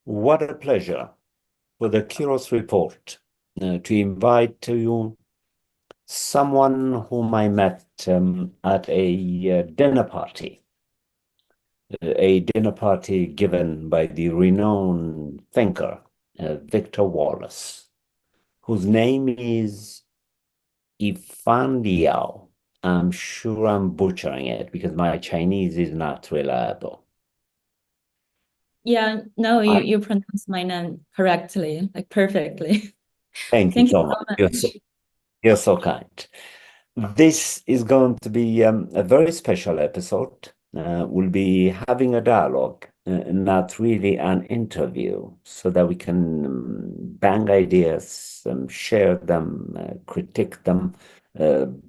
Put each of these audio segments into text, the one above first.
What a pleasure for the Kiros Report to invite to you someone whom I met at a dinner party given by the renowned thinker Victor Wallace, whose name is Yifan Liao. I'm sure I'm butchering it because my Chinese is not reliable. Yeah, no, you, I you pronounced my name correctly, like perfectly. thank you Thank you so much. so much. You're so kind. This is going to be a very special episode. We'll be having a dialogue, not really an interview, so that we can bang ideas, share them, critique them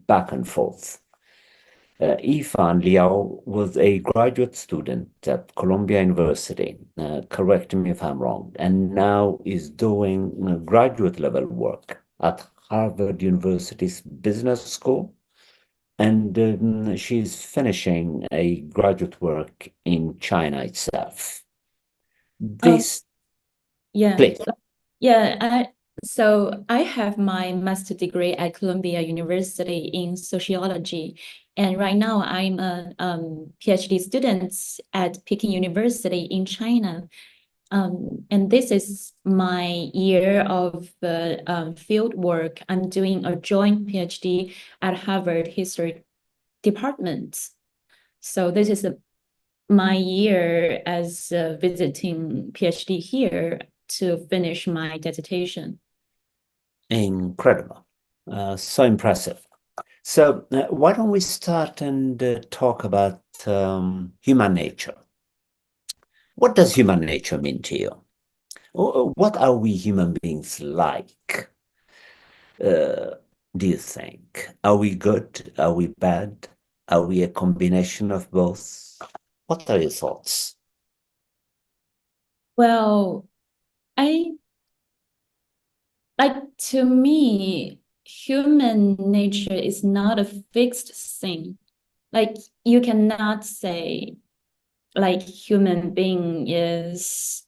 back and forth. Yifan Liao was a graduate student at Columbia University, correct me if I'm wrong, and now is doing graduate level work at Harvard University's Business School, and she's finishing a graduate work in China itself. Oh, This, yeah. please. Yeah, so I have my master degree at Columbia University in sociology, and right now I'm a PhD student at Peking University in China. And this is my year of field work. I'm doing a joint PhD at Harvard History Department. So this is my year as a visiting PhD here to finish my dissertation. Incredible. So impressive. So, why don't we start and talk about human nature? What does human nature mean to you? What are we human beings like? Uh, do you think? Are we good? Are we bad? Are we a combination of both? What are your thoughts? Well, I like to me, human nature is not a fixed thing. Like you cannot say like human being is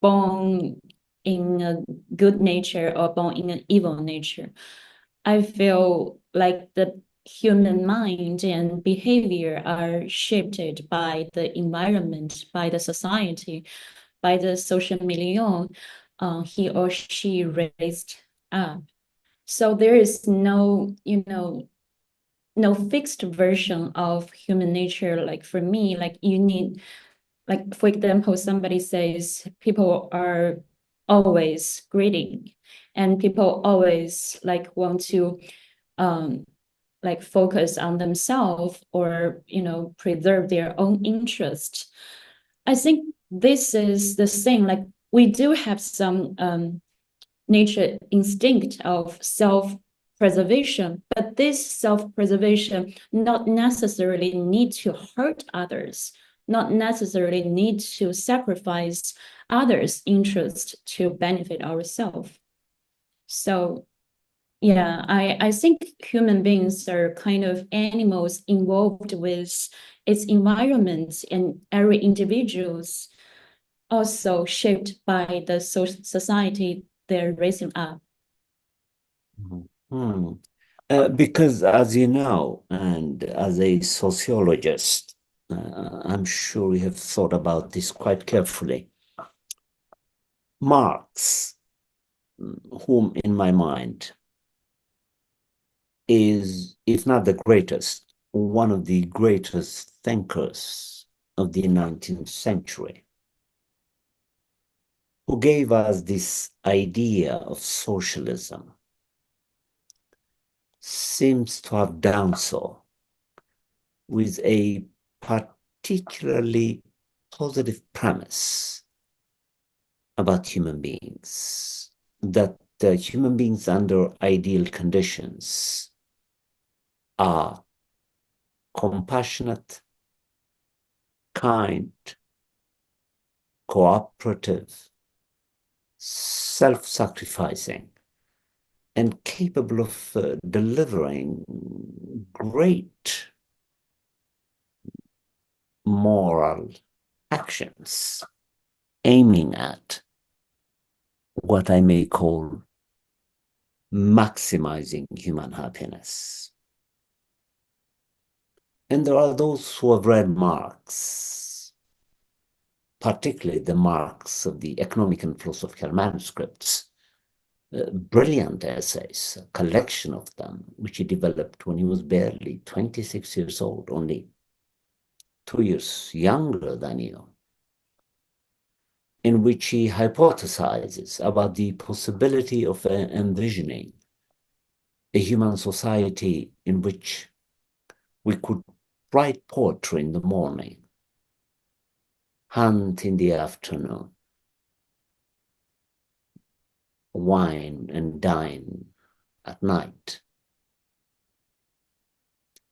born in a good nature or born in an evil nature. I feel like the human mind and behavior are shaped by the environment, by the society, by the social milieu he or she raised up. So there is no fixed version of human nature. Like for me, like you need, like for example, somebody says people are always greeting and people always like want to um like focus on themselves or preserve their own interest. I think this is the thing. Like we do have some nature instinct of self-preservation, but this self-preservation not necessarily need to hurt others, not necessarily need to sacrifice others' interest to benefit ourselves. So yeah, I think human beings are kind of animals involved with its environment, and every individual's also shaped by the society they're raising up. Hmm. Because, as you know, and as a sociologist, I'm sure you have thought about this quite carefully. Marx, whom in my mind is, if not the greatest, one of the greatest thinkers of the 19th century, who gave us this idea of socialism, seems to have done so with a particularly positive premise about human beings, that human beings under ideal conditions are compassionate, kind, cooperative, self-sacrificing, and capable of delivering great moral actions. aiming at what I may call maximizing human happiness. And there are those who have read Marx, particularly the Marx of the economic and philosophical manuscripts, brilliant essays, a collection of them, which he developed when he was barely 26 years old, only 2 years younger than you, in which he hypothesizes about the possibility of envisioning a human society in which we could write poetry in the morning, hunt in the afternoon, wine and dine at night,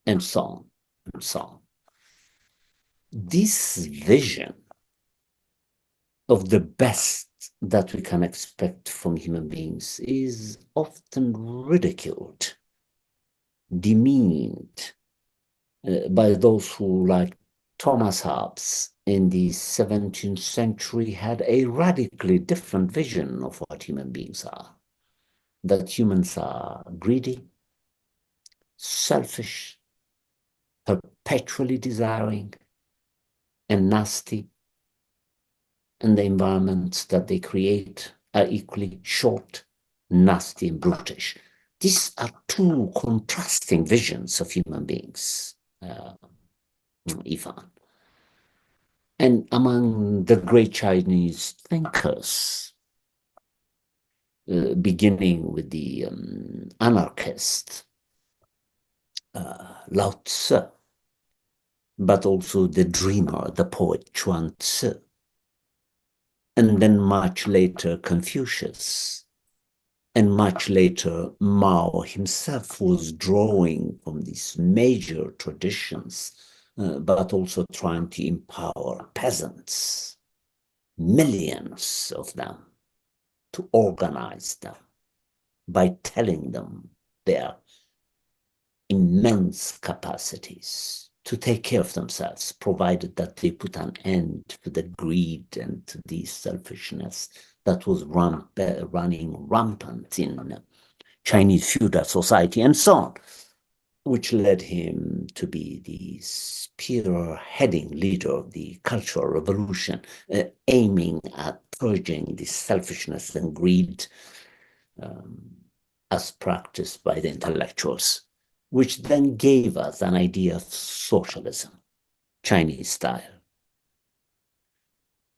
and so on, and so on. This vision of the best that we can expect from human beings is often ridiculed, demeaned by those who, like Thomas Hobbes in the 17th century, had a radically different vision of what human beings are. That humans are greedy, selfish, perpetually desiring, and nasty, and the environments that they create are equally short, nasty, and brutish. These are two contrasting visions of human beings, Yifan. And among the great Chinese thinkers, beginning with the anarchist Lao Tzu, but also the dreamer, the poet Chuang Tzu, and then much later Confucius, and much later Mao himself was drawing from these major traditions, but also trying to empower peasants, millions of them, to organize them by telling them their immense capacities to take care of themselves, provided that they put an end to the greed and to the selfishness that was running rampant in Chinese feudal society, and so on, which led him to be the spearheading leader of the Cultural Revolution, aiming at purging the selfishness and greed as practiced by the intellectuals, which then gave us an idea of socialism, Chinese style.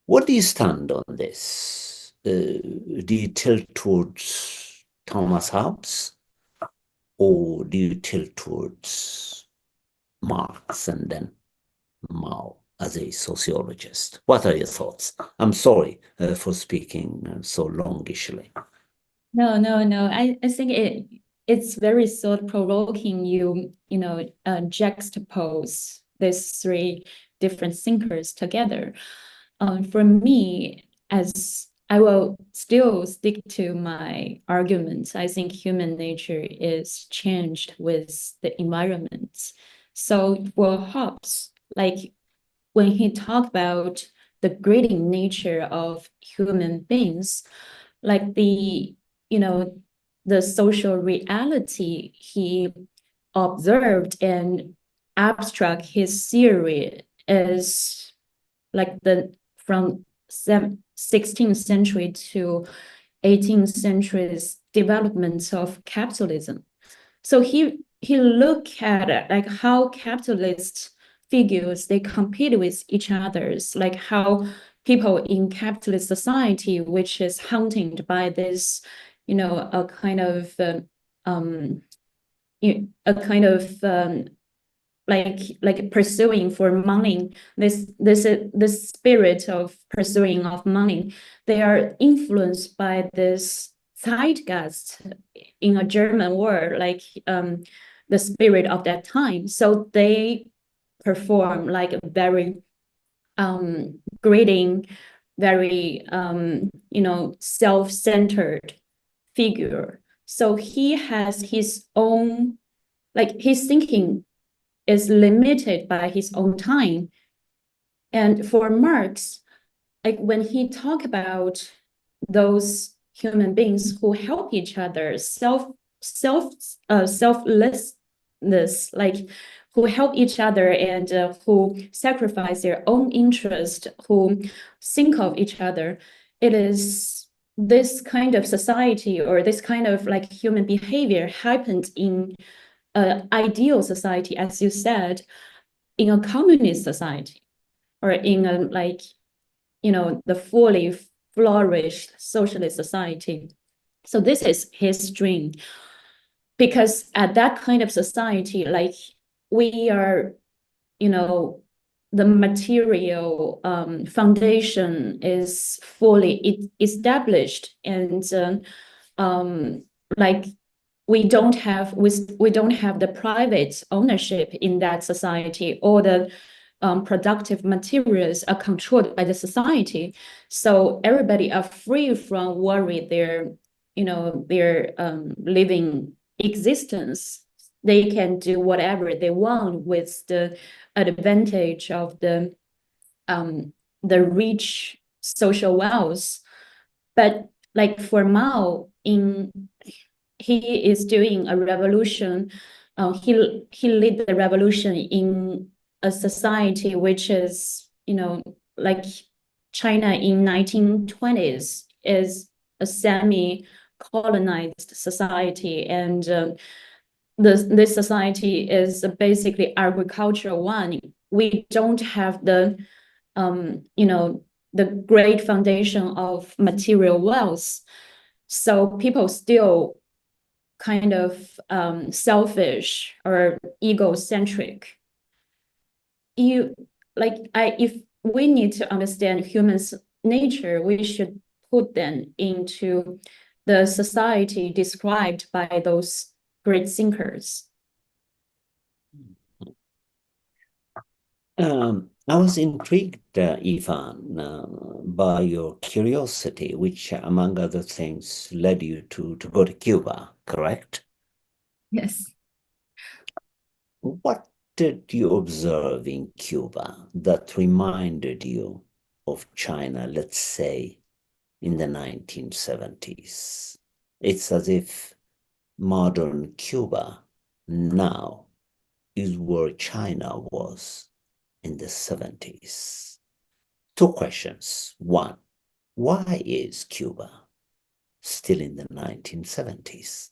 What do you stand on this? Do you tilt towards Thomas Hobbes, or do you tilt towards Marx and then Mao as a sociologist? What are your thoughts? I'm sorry for speaking so longishly. No. I think it's very thought-provoking. You juxtapose these three different thinkers together. For me, as I will still stick to my arguments, I think human nature is changed with the environment. So for Hobbes, like when he talked about the grading nature of human beings, like the social reality he observed and abstract his theory is like from 16th century to 18th century's development of capitalism. So he looked at like how capitalist figures they compete with each others, like how people in capitalist society, which is haunted by this, a kind of like pursuing for money, this spirit of pursuing of money, they are influenced by this zeitgeist in a German word, like the spirit of that time. So they perform like a very grading, very self-centered figure. So he has his own, like his thinking is limited by his own time. And for Marx, like when he talk about those human beings who help each other, selflessness, like who help each other and who sacrifice their own interest, who think of each other, it is this kind of society or this kind of like human behavior happened in an ideal society, as you said, in a communist society or in a like, you know, the fully flourished socialist society. So this is his dream, because at that kind of society, like we are, you know, the material foundation is fully established, and like we don't have the private ownership in that society, or the productive materials are controlled by the society. So everybody are free from worry their, you know, their living existence. They can do whatever they want with the advantage of the rich social wealth. But like for Mao, he is doing a revolution. He led the revolution in a society which is, you know, like China in 1920s is a semi-colonized society, and this society is basically agricultural one. We don't have the you know, the great foundation of material wealth. So people still kind of selfish or egocentric. If we need to understand humans' nature, we should put them into the society described by those great thinkers. I was intrigued, Yifan, by your curiosity, which, among other things, led you to go to Cuba, correct? Yes. What did you observe in Cuba that reminded you of China, let's say, in the 1970s? It's as if modern Cuba now is where China was in the 70s. Two questions. One, why is Cuba still in the 1970s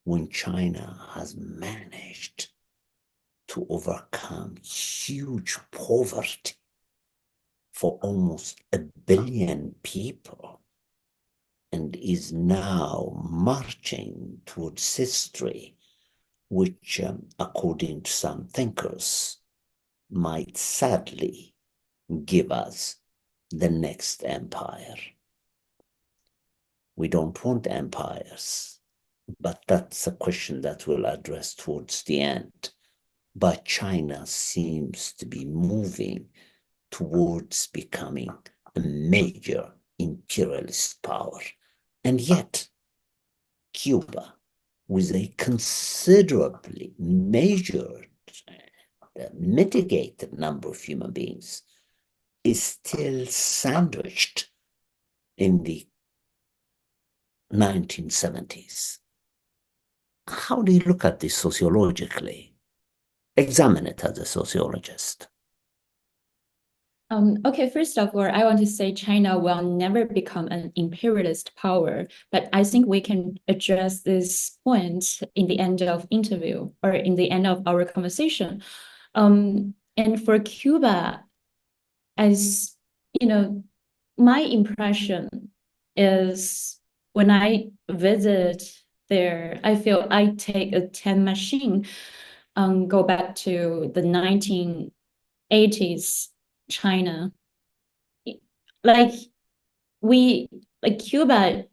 when China has managed to overcome huge poverty for almost 1 billion people and is now marching towards history, which, according to some thinkers, might sadly give us the next empire. We don't want empires, but that's a question that we'll address towards the end. But China seems to be moving towards becoming a major imperialist power. And yet, Cuba, with a considerably measured, mitigated number of human beings, is still sandwiched in the 1970s. How do you look at this sociologically? Examine it as a sociologist. Okay, first of all, I want to say China will never become an imperialist power, but I think we can address this point in the end of interview or in the end of our conversation. And for Cuba, as you know, my impression is when I visit there, I feel I take a time machine, go back to the 1980s China. Like Cuba,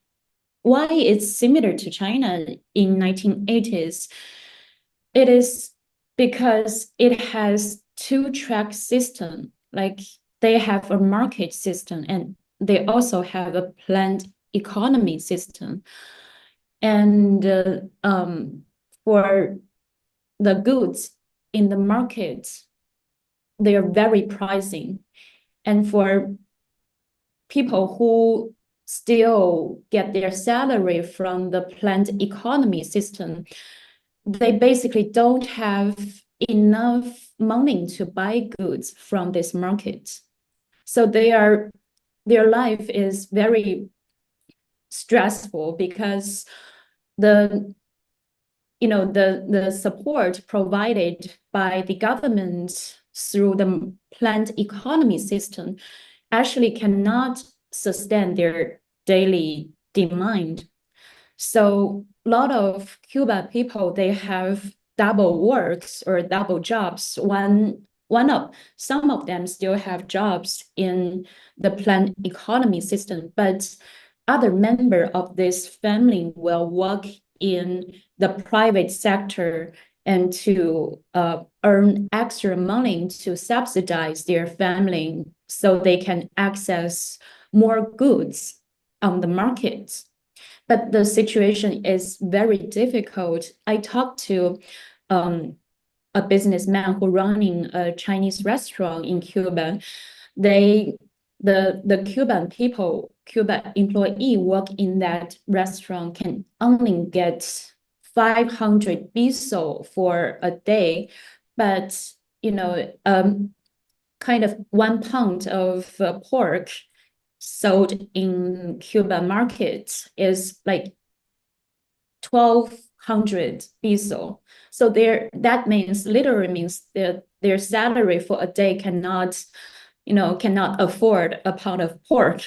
why it's similar to China in 1980s? It is because it has two-track system. Like they have a market system and they also have a planned economy system. And for the goods in the market, they are very pricing. And for people who still get their salary from the planned economy system, they basically don't have enough money to buy goods from this market. So their life is very stressful because the support provided by the government through the planned economy system actually cannot sustain their daily demand. So a lot of Cuban people, they have double works or double jobs. Some of them still have jobs in the planned economy system, but other member of this family will work in the private sector and to earn extra money to subsidize their family so they can access more goods on the market. But the situation is very difficult. I talked to a businessman who running a Chinese restaurant in Cuba. The Cuban people, Cuban employee work in that restaurant can only get 500 peso for a day, but kind of 1 pound of pork sold in Cuban markets is like 1,200 peso. So that literally means that their salary for a day cannot afford a pound of pork.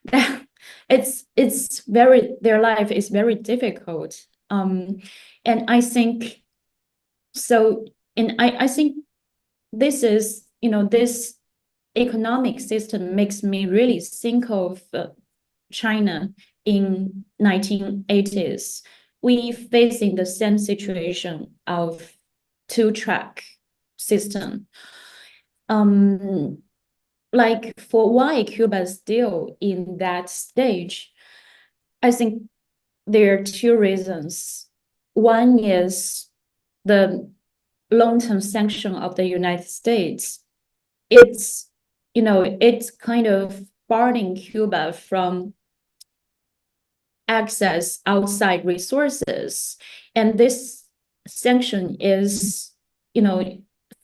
Their life is very difficult. And I think so. And I think this is, this economic system makes me really think of China in 1980s. We facing the same situation of two-track system. Like for why Cuba is still in that stage, I think there are two reasons. One is the long-term sanction of the United States. It's kind of barring Cuba from access outside resources. And this sanction is,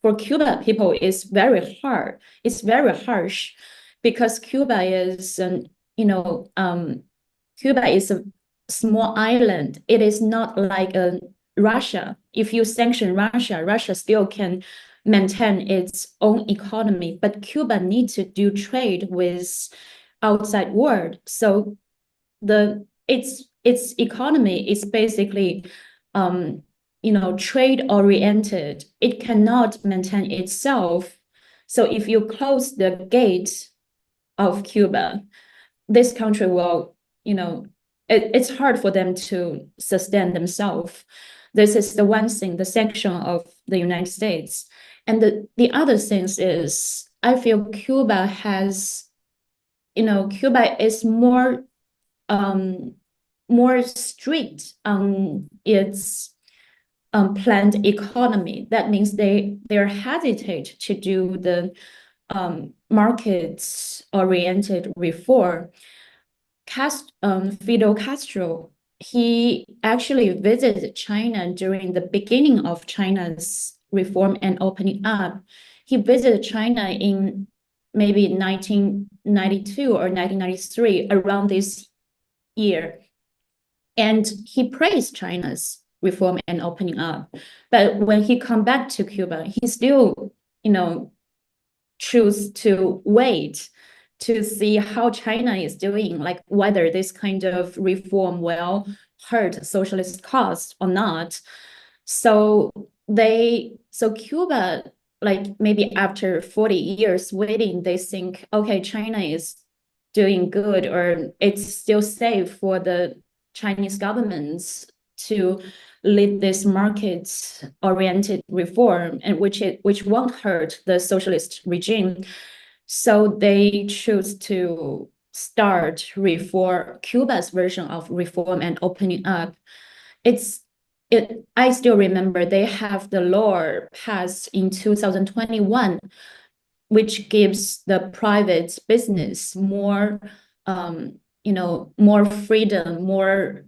for Cuba people is very hard. It's very harsh because Cuba is Cuba is a small island. It is not like Russia. If you sanction Russia, Russia still can maintain its own economy, but Cuba needs to do trade with outside world. So its economy is basically trade oriented. It cannot maintain itself. So if you close the gate of Cuba, this country will, it's hard for them to sustain themselves. This is the one thing, the sanction of the United States. And the other thing is, I feel Cuba is more strict on its planned economy. That means they're hesitate to do the markets-oriented reform. Fidel Castro, he actually visited China during the beginning of China's reform and opening up. He visited China in maybe 1992 or 1993, around this year. And he praised China's reform and opening up. But when he come back to Cuba, he still, choose to wait to see how China is doing, like whether this kind of reform will hurt socialist cause or not. So Cuba, like maybe after 40 years waiting, they think, okay, China is doing good, or it's still safe for the Chinese governments to lead this market-oriented reform, and which won't hurt the socialist regime. So they choose to start Cuba's version of reform and opening up. I still remember they have the law passed in 2021 which gives the private business more, more freedom, more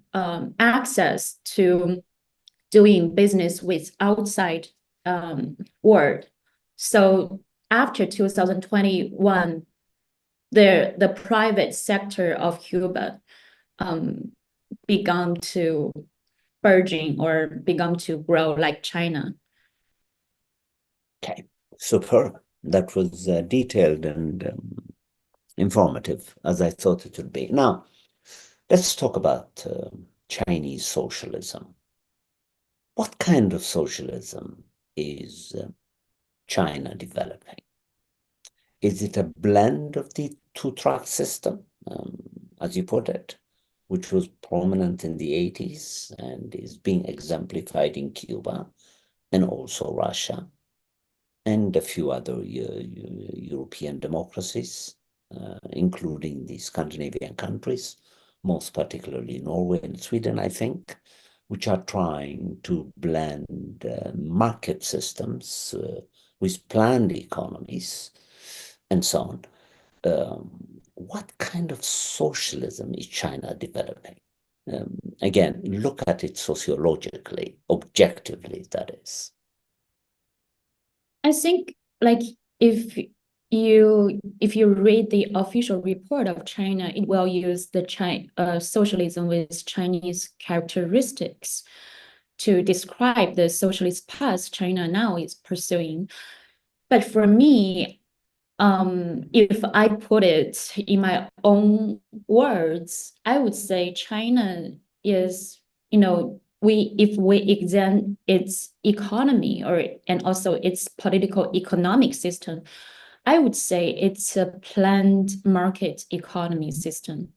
access to doing business with outside world. So after 2021, the private sector of Cuba began to burgeon or began to grow like China. Okay, superb. That was detailed and informative, as I thought it would be. Now, let's talk about Chinese socialism. What kind of socialism is China developing? Is it a blend of the two-track system, as you put it, which was prominent in the 80s and is being exemplified in Cuba and also Russia and a few other European democracies, including the Scandinavian countries, most particularly Norway and Sweden, I think, which are trying to blend market systems with planned economies and so on. What kind of socialism is China developing? Again, look at it sociologically, objectively, that is. I think like if you read the official report of China, it will use the socialism with Chinese characteristics to describe the socialist path China now is pursuing. But for me, if I put it in my own words, I would say China is, if we examine its economy and also its political economic system, I would say it's a planned market economy system.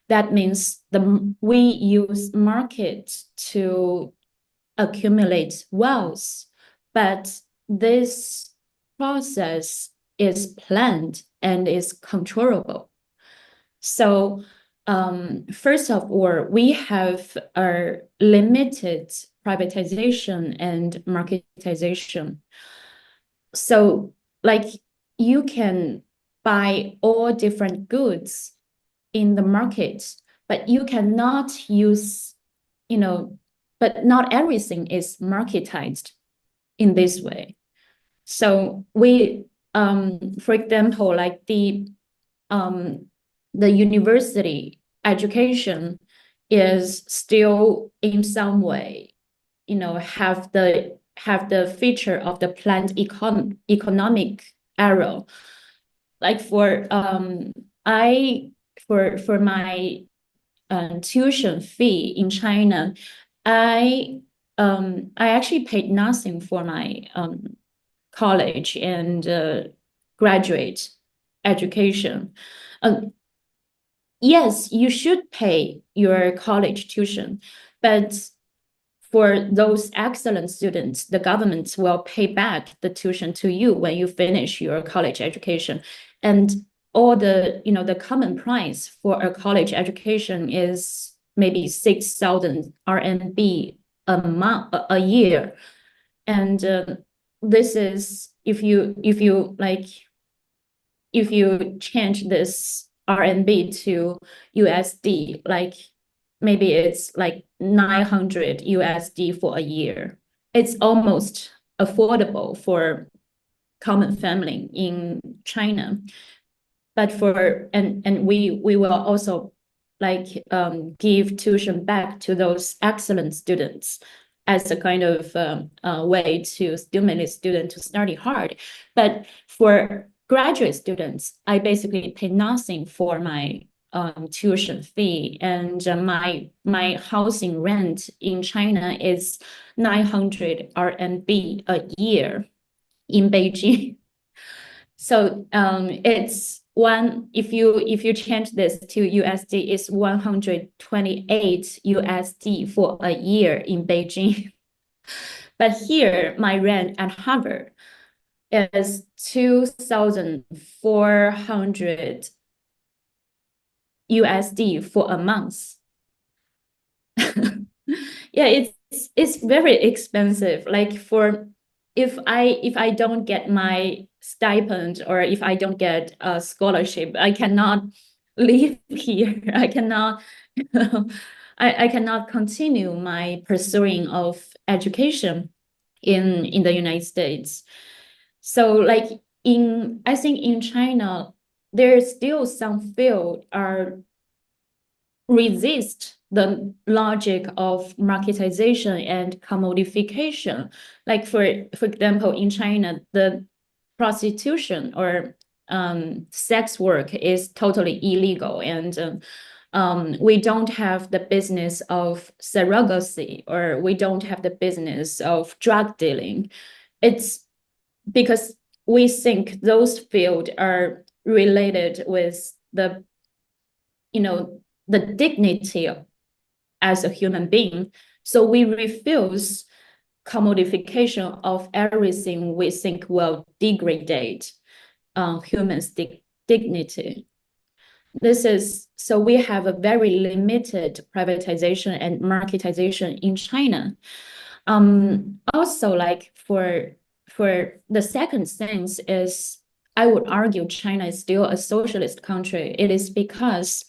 That means we use market to accumulate wealth, but this process is planned and is controllable. So first of all, we have a limited privatization and marketization. So like you can buy all different goods in the market, but you cannot use, but not everything is marketized in this way. So we, for example, like the university education is still in some way, have the feature of the planned economic era. Like for my tuition fee in China, I actually paid nothing for my college and graduate education. Yes, you should pay your college tuition, but for those excellent students, the government will pay back the tuition to you when you finish your college education. And all the common price for a college education is maybe 6,000 RMB a year. And this is if you change this RMB to USD, like maybe it's like 900 USD for a year. It's almost affordable for common family in China. But we will also like give tuition back to those excellent students as a kind of way to stimulate students to study hard. But for graduate students, I basically pay nothing for my tuition fee, and my housing rent in China is 900 RMB a year in Beijing. So it's if you change this to USD, it's 128 USD for a year in Beijing. But here, my rent at Harvard is 2,400 USD for a month. Yeah, it's very expensive. Like if I don't get my stipend or if I don't get a scholarship, I cannot live here. I cannot I cannot continue my pursuing of education in the United States. So like I think in China, there's still some field are resist the logic of marketization and commodification. Like for example, in China, the prostitution or sex work is totally illegal, and we don't have the business of surrogacy, or we don't have the business of drug dealing. It's because we think those fields are related with the, the dignity as a human being. So we refuse commodification of everything we think will degrade humans' dignity. So we have a very limited privatization and marketization in China. Also, like for the second thing is, I would argue China is still a socialist country. It is because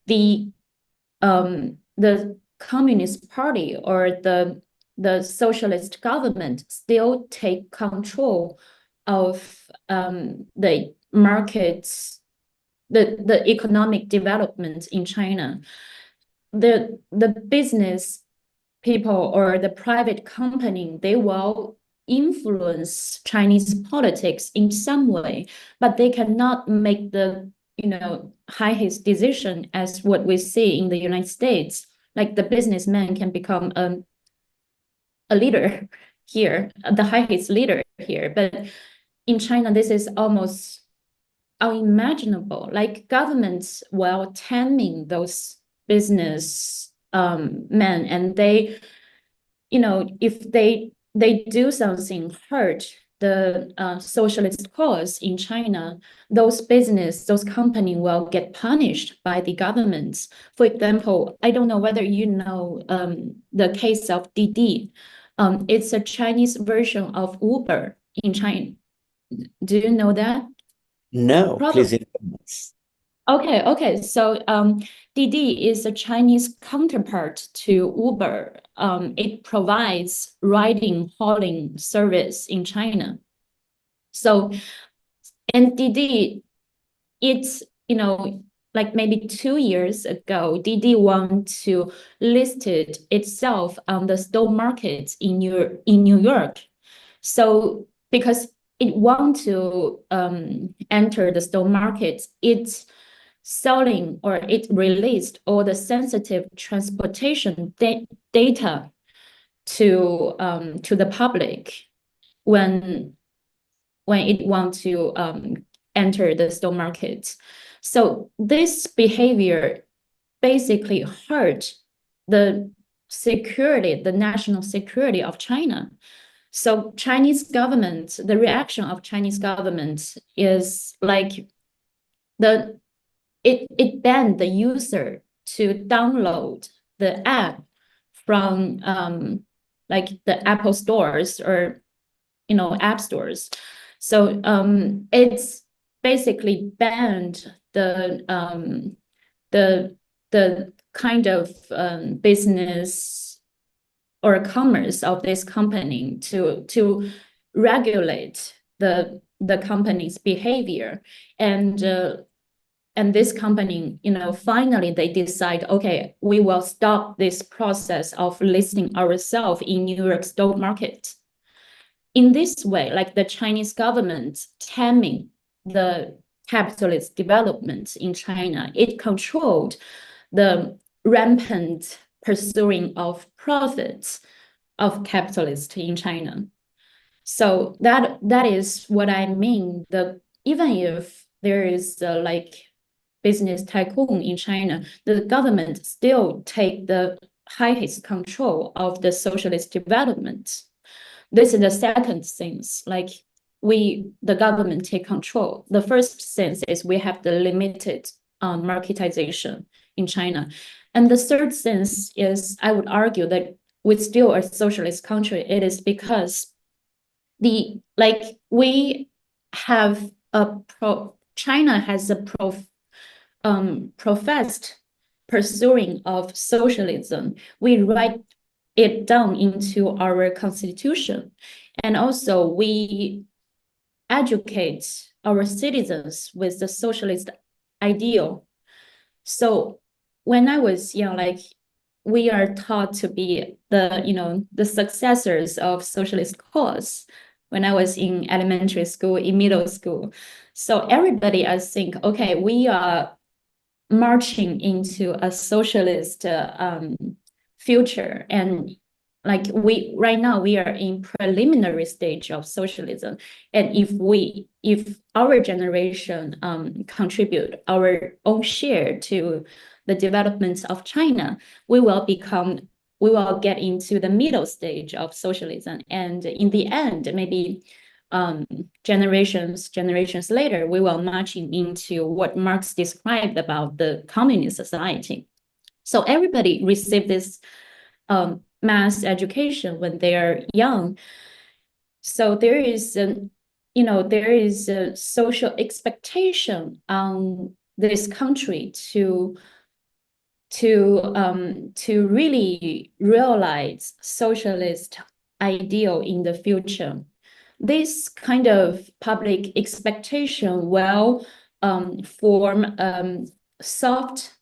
the Communist Party or the socialist government still take control of the markets, the economic development in China. The business people or the private company, they will influence Chinese politics in some way, but they cannot make the highest decision as what we see in the United States. Like the businessman can become a leader here, the highest leader here. But in China, this is almost unimaginable. Like governments will taming those business men, and they, if they do something hurt the socialist cause in China, those companies will get punished by the governments. For example, I don't know whether you know the case of Didi. It's a Chinese version of Uber in China. Do you know that? No, please inform us. Okay. So Didi is a Chinese counterpart to Uber. It provides riding hauling service in China. So, and Didi, it's, like maybe 2 years ago, Didi want to list it itself on the stock market in New York. So because it want to enter the stock market, it's selling, or it released all the sensitive transportation data to the public when it wants to enter the stock market. So this behavior basically hurt the security, the national security of China. So Chinese government, the reaction of Chinese government is like it banned the user to download the app from like the Apple stores or app stores. So it's basically banned the kind of business or commerce of this company to regulate the company's behavior. And this company, finally they decide, okay, we will stop this process of listing ourselves in New York stock market. In this way, like the Chinese government taming the capitalist development in China, it controlled the rampant pursuing of profits of capitalists in China. So that is what I mean. Even if there is like business tycoon in China, the government still take the highest control of the socialist development. This is the second thing, like the government take control. The first sense is we have the limited marketization in China. And the third sense is, I would argue that we're still a socialist country. It is because we have China has a professed pursuing of socialism. We write it down into our constitution, and also we educate our citizens with the socialist ideal. So when I was young, like we are taught to be the successors of socialist cause when I was in elementary school, in middle school. So everybody, I think, okay, we are marching into a socialist future, and like right now we are in preliminary stage of socialism, and if our generation contribute our own share to the development of China, we will get into the middle stage of socialism, and in the end, maybe generations later, we will marching into what Marx described about the communist society. So everybody received this mass education when they are young. So there is a social expectation on this country to really realize socialist ideal in the future. This kind of public expectation will form soft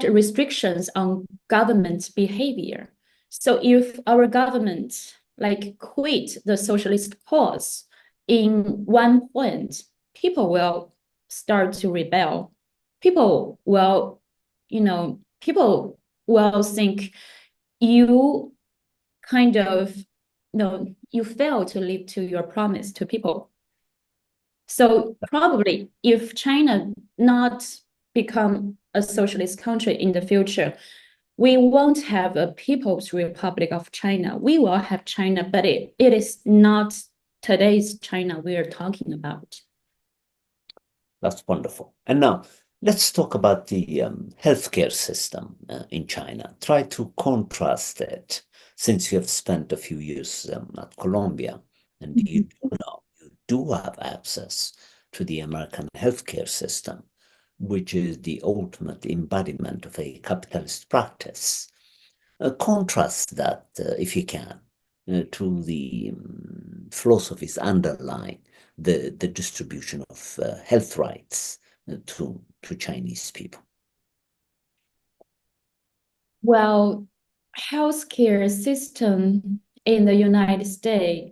restrictions on government behavior. So if our government like quit the socialist cause in one point, people will start to rebel. People will think you kind of you fail to live to your promise to people. So probably if China not become a socialist country in the future, we won't have a People's Republic of China. We will have China, but it is not today's China we are talking about. That's wonderful. And now let's talk about the healthcare system in China. Try to contrast it, since you have spent a few years at Colombia, and you do have access to the American healthcare system, which is the ultimate embodiment of a capitalist practice. Contrast that, if you can, to the philosophies underlying the distribution of health rights to Chinese people. Well, healthcare system in the United States,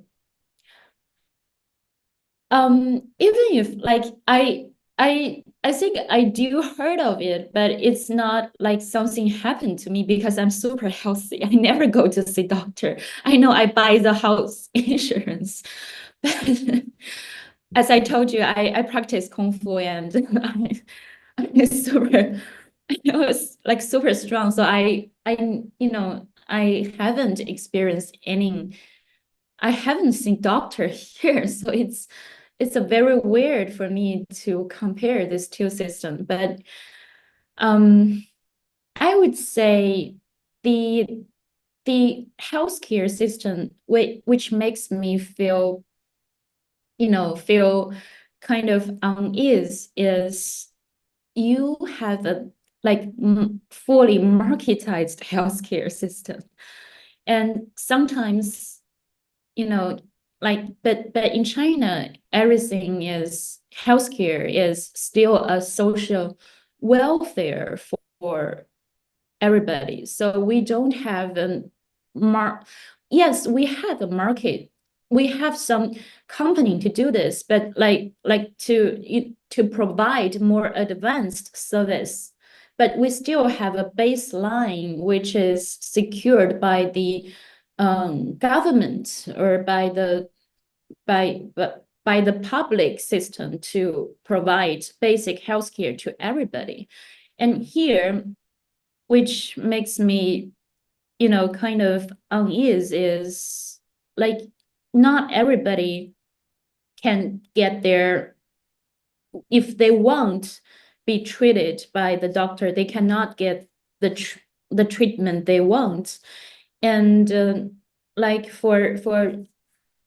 even if like I think I do heard of it, but it's not like something happened to me because I'm super healthy. I never go to see doctor. I know I buy the house insurance, but as I told you, I practice Kung Fu, and I'm super, I was like super strong. So I haven't experienced any, I haven't seen doctor here. So it's a very weird for me to compare these two systems. But I would say the healthcare system, which makes me feel kind of unease, is you have a like fully marketized healthcare system, and sometimes but in China, everything is healthcare is still a social welfare for everybody. So we don't have yes, we have a market. We have some company to do this, but like to provide more advanced service. But we still have a baseline which is secured by the government or by the public system to provide basic healthcare to everybody. And here, which makes me, kind of unease, is like not everybody can get there. If they won't be treated by the doctor, they cannot get the treatment they want. And like for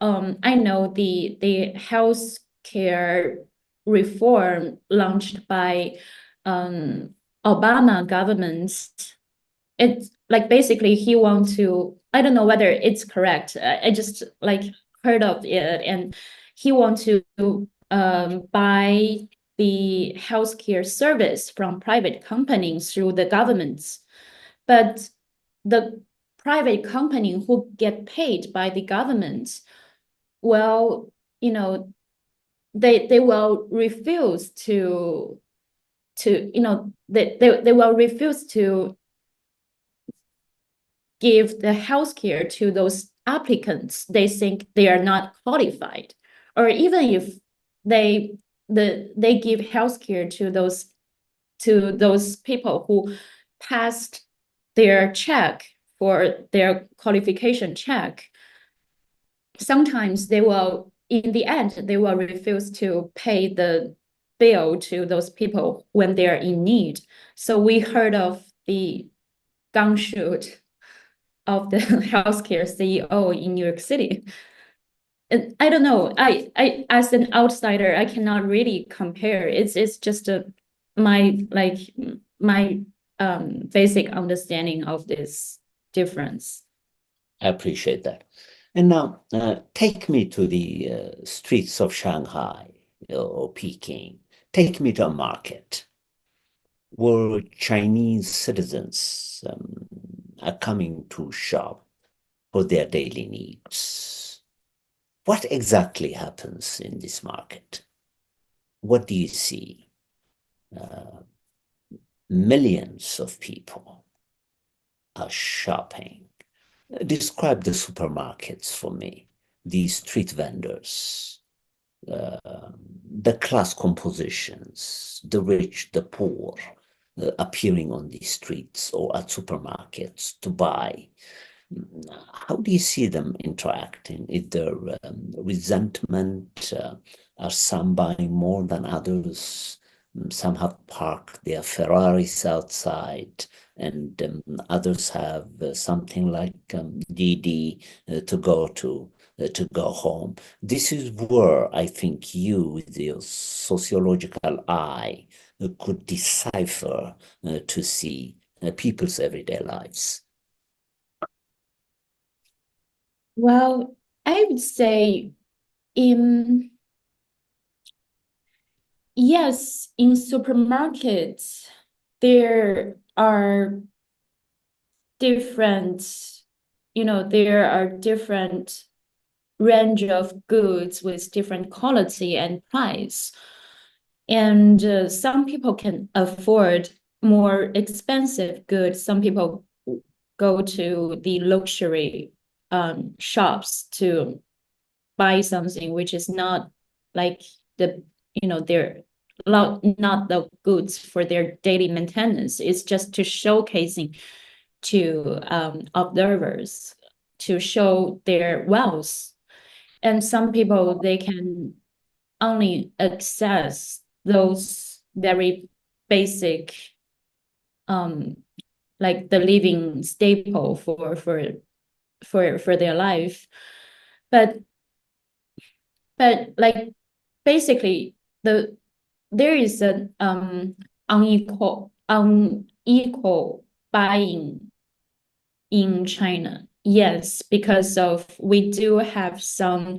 I know the healthcare reform launched by Obama government. It's like basically he wants to, I don't know whether it's correct. I just like heard of it, and he wants to buy the healthcare service from private companies through the governments. But the private company who get paid by the government, well, they will refuse to they will refuse to give the healthcare to those applicants they think they are not qualified, or even if they give healthcare to those people who passed their check for their qualification check. Sometimes they will, in the end, they will refuse to pay the bill to those people when they are in need. So we heard of the gunshot of the healthcare CEO in New York City. And I don't know. I as an outsider, I cannot really compare. It's just my basic understanding of this difference. I appreciate that. And now, take me to the streets of Shanghai or Peking. Take me to a market where Chinese citizens are coming to shop for their daily needs. What exactly happens in this market? What do you see? Millions of people are shopping. Describe the supermarkets for me, the street vendors, the class compositions, the rich, the poor, appearing on the streets or at supermarkets to buy. How do you see them interacting? Is there resentment? Are some buying more than others? Some have parked their Ferraris outside, and others have something like DD to go home. This is where I think you, with your sociological eye, could decipher to see people's everyday lives. Well, I would say yes, in supermarkets, there are different, there are different range of goods with different quality and price. And some people can afford more expensive goods. Some people go to the luxury shops to buy something which is not like they're not the goods for their daily maintenance. It's just to showcasing to observers, to show their wealth. And some people, they can only access those very basic like the living staple for their life. But like basically there is an unequal buying in China. Yes, because of we do have some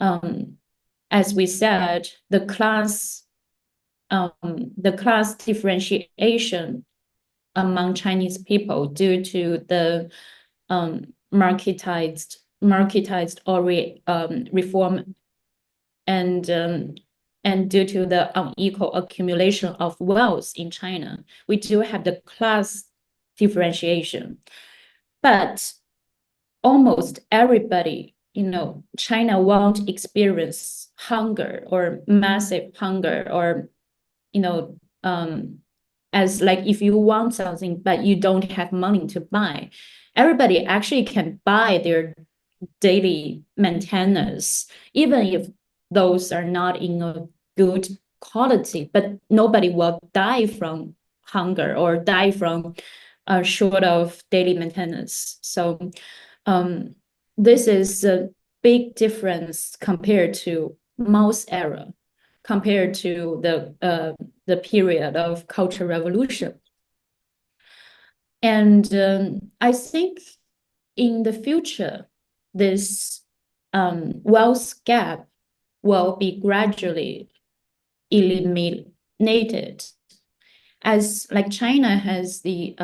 as we said, the class differentiation among Chinese people due to the marketized or reform, and due to the unequal accumulation of wealth in China, we do have the class differentiation. But almost everybody, China won't experience hunger or massive hunger, or as like if you want something but you don't have money to buy, everybody actually can buy their daily maintenance, even if those are not in a good quality, but nobody will die from hunger or die from short of daily maintenance. So this is big difference compared to Mao's era, compared to the period of Cultural Revolution. And I think in the future, this wealth gap will be gradually eliminated, as like China has the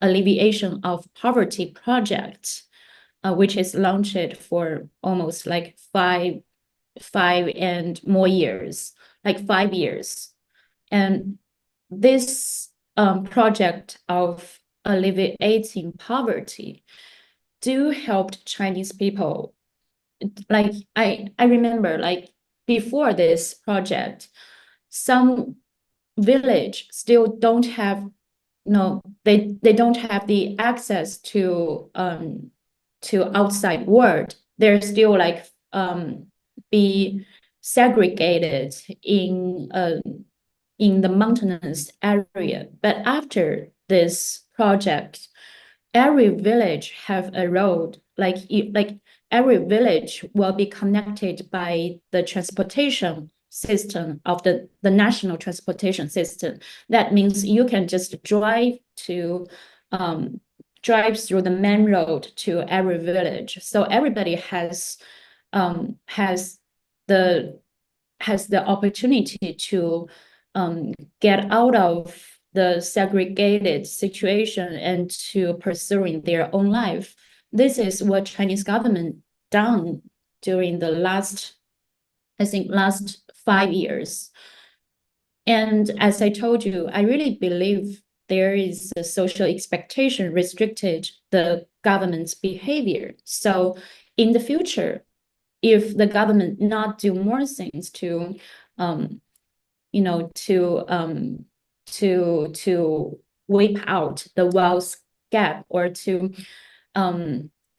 alleviation of poverty project, which is launched for almost like five and more years, like 5 years. And this project of alleviating poverty do help Chinese people. Like I remember, like before this project, some village still don't have, no, they don't have the access to outside world. They're still like be segregated in the mountainous area. But after this project, every village have a road, like every village will be connected by the transportation system of the national transportation system. That means you can just drive through the main road to every village. So everybody has the opportunity to get out of the segregated situation and to pursuing their own life. This is what Chinese government done during the last 5 years. And as I told you, I really believe there is a social expectation restricted the government's behavior. So in the future, if the government not do more things to wipe out the wealth gap, or to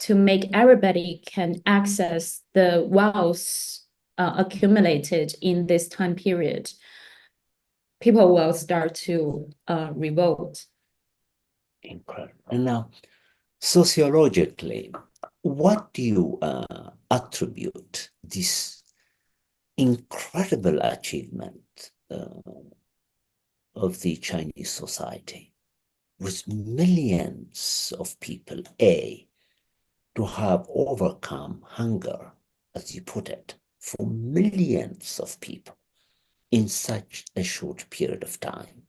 make everybody can access the wealth accumulated in this time period, people will start to revolt. Incredible. And now, sociologically, what do you attribute this incredible achievement of the Chinese society, with millions of people, to have overcome hunger, as you put it, for millions of people in such a short period of time?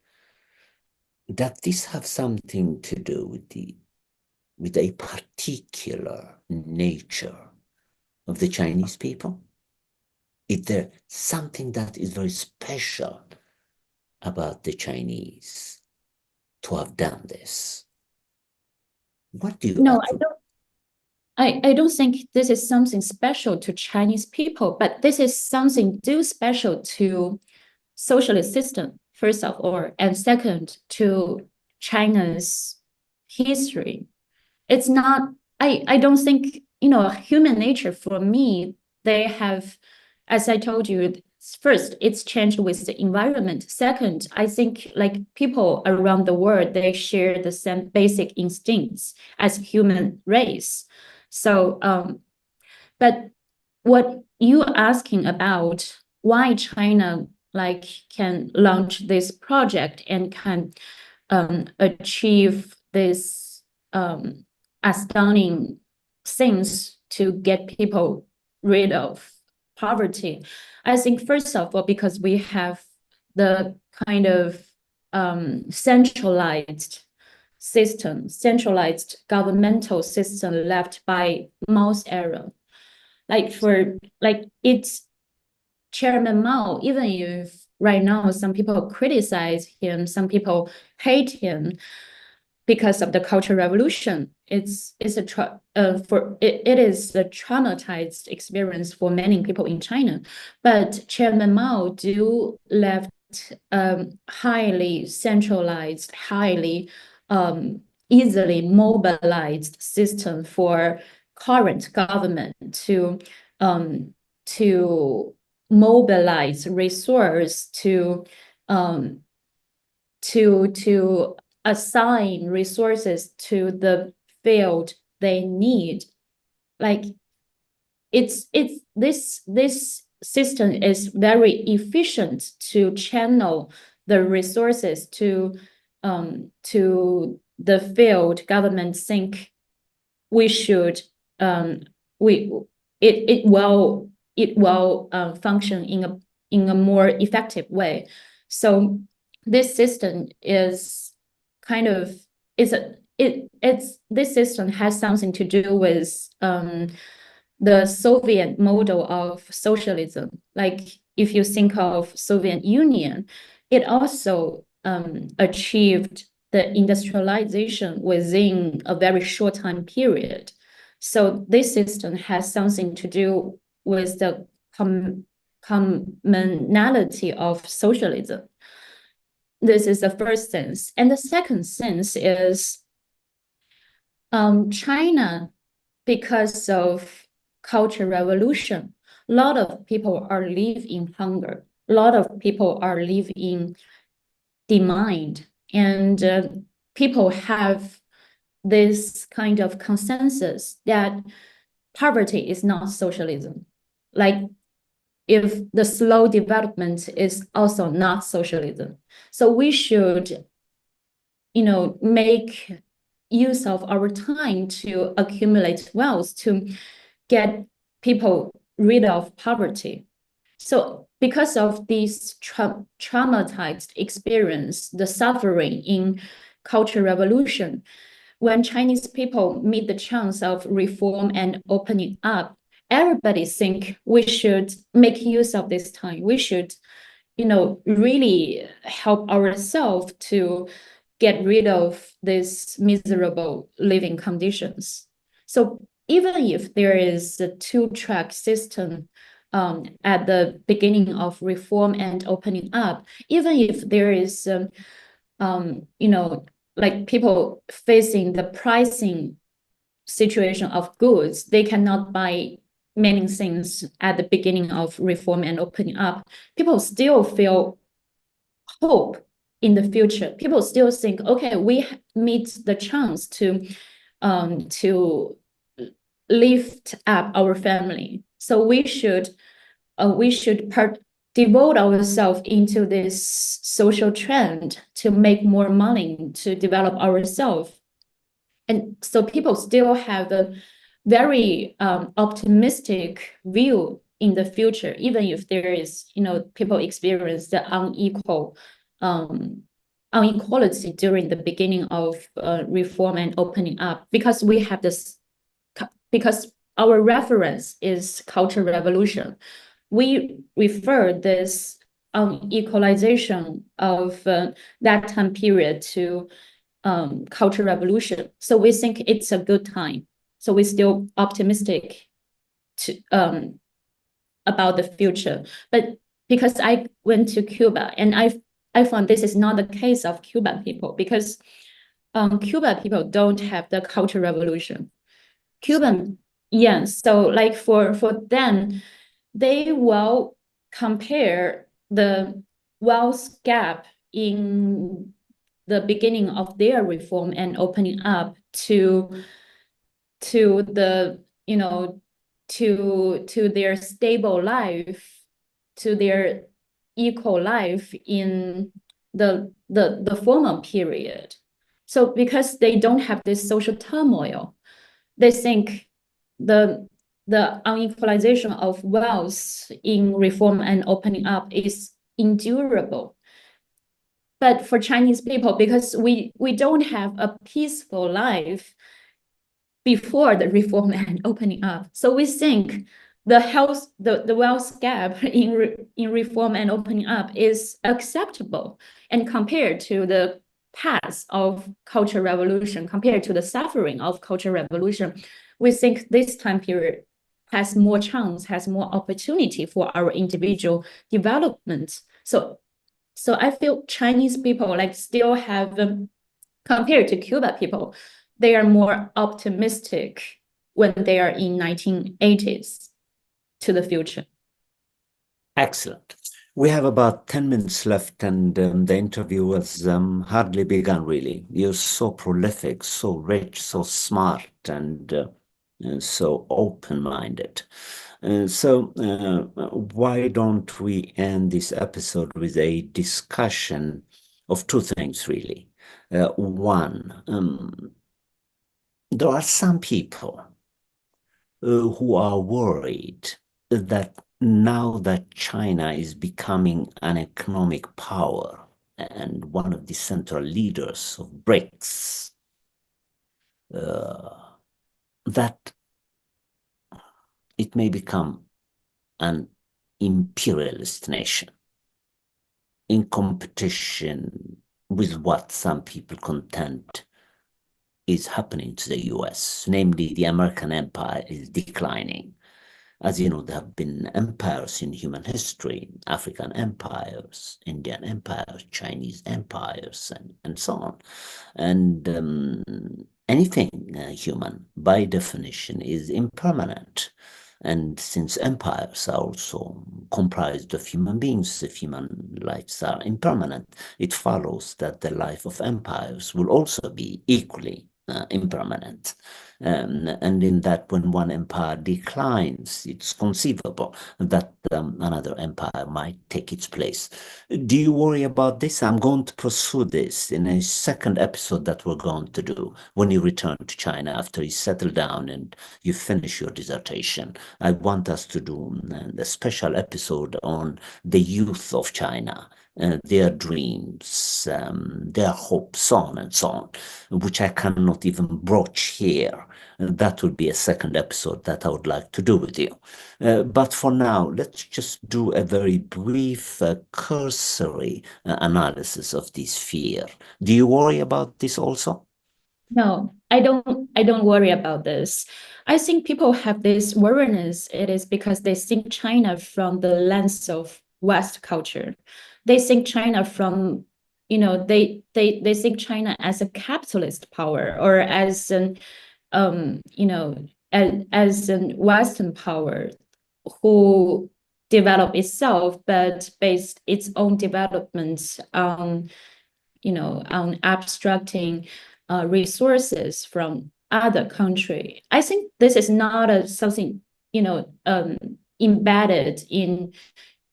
Does this have something to do with a particular nature of the Chinese people? Is there something that is very special about the Chinese to have done this? What do you No, attribute? I don't think this is something special to Chinese people, but this is something special to socialist system, first of all, and second, to China's history. It's not, I don't think, human nature for me, they have, as I told you, first, it's changed with the environment. Second, I think like people around the world, they share the same basic instincts as human race. So, but what you asking about, why China like can launch this project and can achieve this astounding things to get people rid of poverty? I think first of all, because we have the kind of centralized governmental system left by Mao's era. It's Chairman Mao, even if right now some people criticize him, some people hate him because of the Cultural Revolution. It is a traumatized experience for many people in China. But Chairman Mao do left highly centralized, highly easily mobilized system for current government to mobilize resource to assign resources to the field they need. Like this system is very efficient to channel the resources to the field government think we should it will function in a more effective way. So this system is kind of this system has something to do with the Soviet model of socialism. Like if you think of Soviet Union, it also achieved the industrialization within a very short time period. So this system has something to do with the commonality of socialism. This is the first sense. And the second sense is China, because of Cultural Revolution, a lot of people are living in hunger. A lot of people are living in demand. And people have this kind of consensus that poverty is not socialism. Like if the slow development is also not socialism. So we should, make use of our time to accumulate wealth to get people rid of poverty. So because of this traumatized experience, the suffering in Cultural Revolution, when Chinese people meet the chance of reform and opening up, everybody think we should make use of this time. We should, really help ourselves to get rid of these miserable living conditions. So even if there is a two-track system at the beginning of reform and opening up, even if there is, like people facing the pricing situation of goods, they cannot buy many things at the beginning of reform and opening up. People still feel hope in the future. People still think, okay, we meet the chance to lift up our family. So we should devote ourselves into this social trend to make more money, to develop ourselves. And so people still have a very optimistic view in the future, even if there is, people experience the inequality during the beginning of reform and opening up, because we have this, because our reference is Cultural Revolution. We refer this equalization of that time period to Cultural Revolution. So we think it's a good time. So we're still optimistic to about the future. But because I went to Cuba and I found this is not the case of Cuban people, because Cuban people don't have the Cultural Revolution. Cuban, yes. So like for them, they will compare the wealth gap in the beginning of their reform and opening up to the, to their stable life, to their equal life in the former period. So because they don't have this social turmoil, they think the unequalization of wealth in reform and opening up is endurable. But for Chinese people, because we don't have a peaceful life before the reform and opening up, so we think the wealth gap in reform and opening up is acceptable. And compared to the past of Cultural Revolution, compared to the suffering of Cultural Revolution, we think this time period has more chance, has more opportunity for our individual development. So I feel Chinese people like still have, compared to Cuba people, they are more optimistic when they are in 1980s to the future. Excellent. We have about 10 minutes left, and the interview has hardly begun, really. You're so prolific, so rich, so smart, and so open-minded. So why don't we end this episode with a discussion of two things, really? One, there are some people who are worried that now that China is becoming an economic power and one of the central leaders of BRICS, that it may become an imperialist nation in competition with what some people contend is happening to the US, namely the American empire is declining. As you know, there have been empires in human history, African empires, Indian empires, Chinese empires, and so on. And anything human, by definition, is impermanent. And since empires are also comprised of human beings, if human lives are impermanent, it follows that the life of empires will also be equally impermanent. And in that, when one empire declines, it's conceivable that another empire might take its place. Do you worry about this? I'm going to pursue this in a second episode that we're going to do when you return to China after you settle down and you finish your dissertation. I want us to do a special episode on the youth of China, their dreams, their hopes, so on and so on, which I cannot even broach here. That would be a second episode that I would like to do with you. But for now, let's just do a very brief, cursory analysis of this fear. Do you worry about this also? No, I don't worry about this. I think people have this worriness. It is because they think China from the lens of West culture. They think China from, they think China as a capitalist power or as an as an Western power who develop itself but based its own development on on abstracting resources from other country. I think this is not something embedded in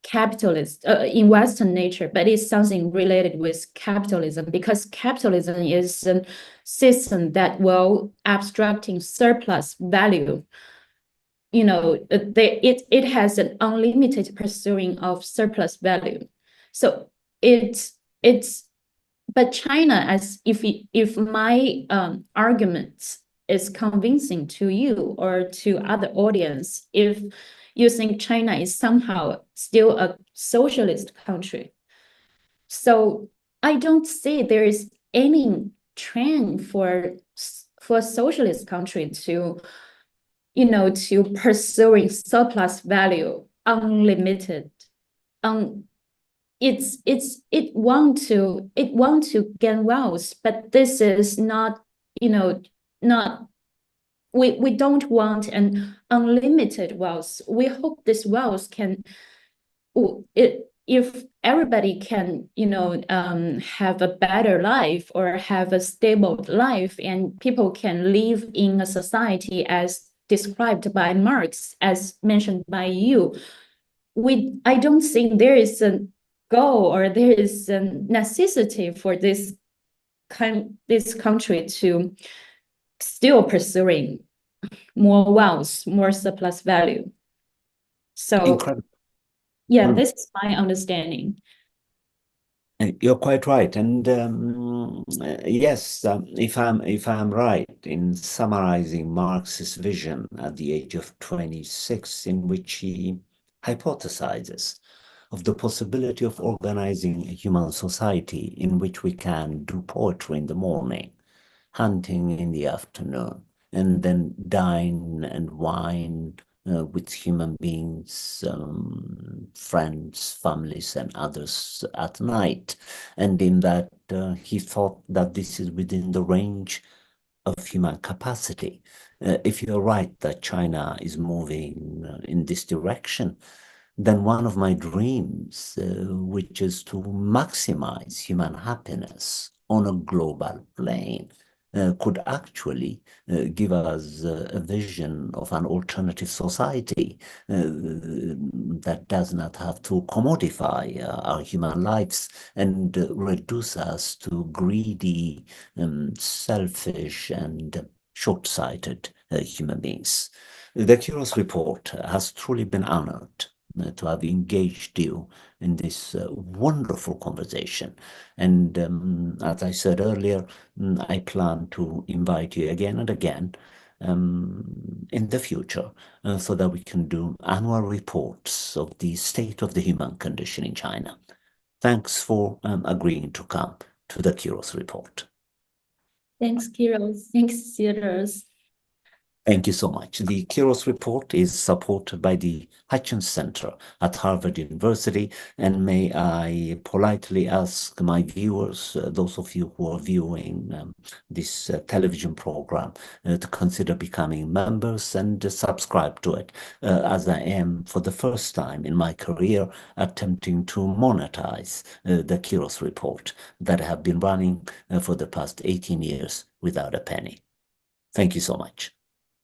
capitalist in Western nature, but it's something related with capitalism because capitalism is a system that will abstracting surplus value. It has an unlimited pursuing of surplus value. So it's but China, as if my argument is convincing to you or to other audience, if you think China is somehow still a socialist country, so I don't see there is any trend for socialist country to to pursuing surplus value unlimited. It want to gain wealth, but this is not not we don't want an unlimited wealth. We hope this wealth can if everybody can have a better life or have a stable life and people can live in a society as described by Marx, as mentioned by you, I don't think there is a goal or there is a necessity for this country to still pursuing more wealth, more surplus value. So Incredible. yeah, this is my understanding. You're quite right, and yes, if I'm right in summarizing Marx's vision at the age of 26, in which he hypothesizes of the possibility of organizing a human society in which we can do poetry in the morning, hunting in the afternoon, and then dine and wine with human beings, friends, families, and others at night. And in that, he thought that this is within the range of human capacity. If you're right that China is moving in this direction, then one of my dreams, which is to maximize human happiness on a global plane, could actually give us a vision of an alternative society that does not have to commodify our human lives and reduce us to greedy, selfish, and short-sighted human beings. The Kiros Report has truly been honored to have engaged you in this wonderful conversation. And as I said earlier, I plan to invite you again and again in the future so that we can do annual reports of the state of the human condition in China. Thanks for agreeing to come to the Kiros Report. Thanks, Kiros. Thanks, Theodros. Thank you so much. The Kiros Report is supported by the Hutchins Center at Harvard University, and may I politely ask my viewers, those of you who are viewing this television program, to consider becoming members and subscribe to it, as I am, for the first time in my career, attempting to monetize the Kiros Report that I have been running for the past 18 years without a penny. Thank you so much.